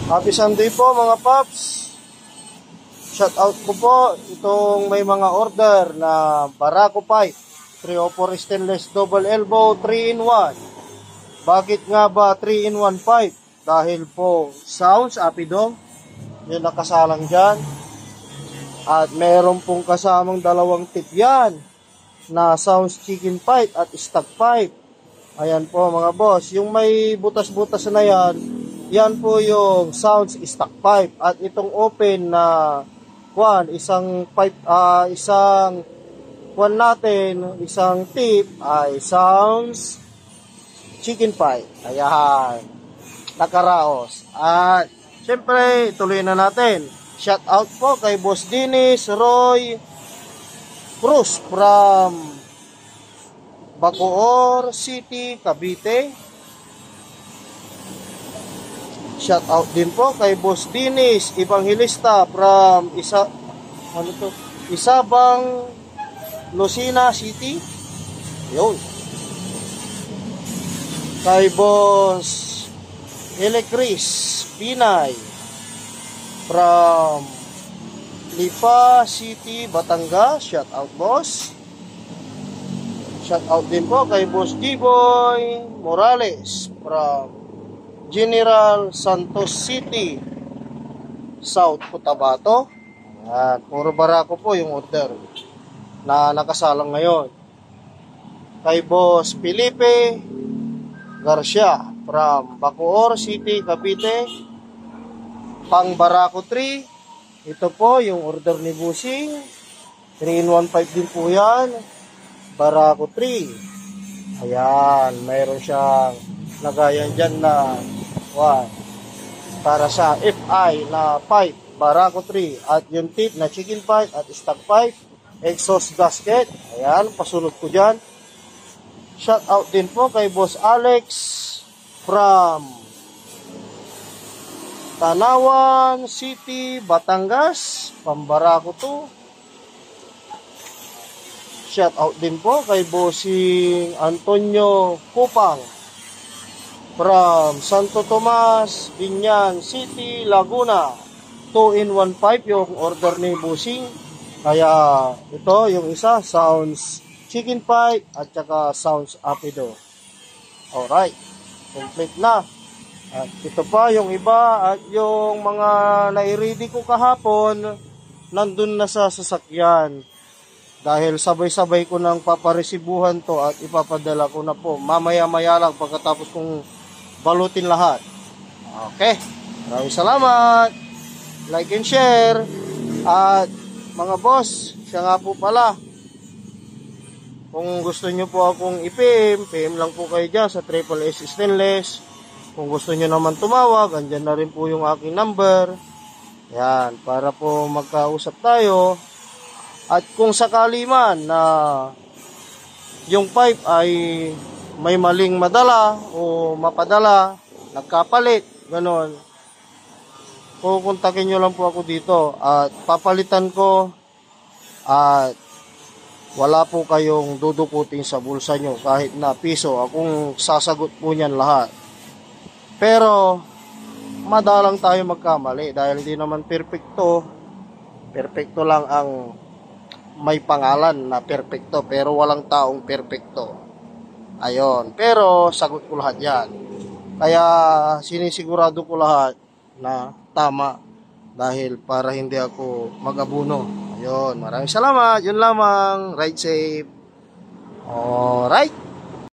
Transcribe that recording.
Happy Sunday po mga paps. Shout out ko po itong may mga order na Barako pipe 304 stainless double elbow 3-in-1. Bakit nga ba 3-in-1 pipe? Dahil po sounds apido yung nakasalang dyan. At meron pong kasamang dalawang tip yan na sounds chicken pipe at stock pipe. Ayan po mga boss, yung may butas-butas na yan po yung sounds stock pipe. At itong open na isang pipe, isang natin, isang tip ay sounds chicken pipe. Ayan, nakaraos. At syempre, tuloy na natin. Shout out po kay Boss Dennis Roy Cruz from Bacoor City, Cavite. Shout out din po kay Boss Dennis Evangelista from Isabang, Lucena City. Yun. Kay Boss Elecris Pinay from Lipa City, Batangas. Shout out boss. Shout out din po kay Boss D-Boy Morales from General Santos City, South Cotabato. At puro Barako po yung order na nakasalang ngayon. Kay Boss Felipe Garcia from Bacoor City, Cavite, pang Barako 3. Ito po yung order ni Busing. 3-in-1 pipe din po yan. Barako 3. Ayan, mayroon siyang lagayan dyan na para sa FI na pipe, Barako 3. At yung tip na chicken pipe at stock pipe, exhaust gasket. Ayan, pasunod ko dyan. Shout out din po kay Boss Alex from Tanawan City, Batangas, Pambarako 2. Shout out din po kay Bossing Antonio Kupang from Santo Tomas, Binyan City, Laguna. 2-in-1 pipe yung order ni Bossing. Kaya ito yung isa, sounds chicken pipe at saka sounds apido. Alright, complete na. At ito pa yung iba at yung mga nai-ready ko kahapon nandun na sa sasakyan. Dahil sabay-sabay ko nang paparesibuhan to at ipapadala ko na po. Mamaya-maya lang pagkatapos kong balutin lahat. Okay, maraming salamat. Like and share. At mga boss, siya nga po pala. Kung gusto nyo po akong i-PM, PM lang po kayo dyan sa Triple S Stainless. Kung gusto nyo naman tumawag, andyan na rin po yung aking number. Yan, para po magkausap tayo. At kung sakali man na yung pipe ay may maling madala o mapadala, nagkapalit, ganon, kukontakin nyo lang po ako dito at papalitan ko at wala po kayong dudukutin sa bulsa nyo kahit na piso. Akong sasagot po niyan lahat. Pero madalang tayo magkamali dahil hindi naman perfecto. Perfecto lang ang may pangalan na perfecto, pero walang taong perfecto. Ayon, pero sagot ko lahat yan. Kaya sinisigurado ko lahat na tama dahil para hindi ako mag-abuno. Ayun, maraming salamat. Yun lamang. Ride safe. Alright.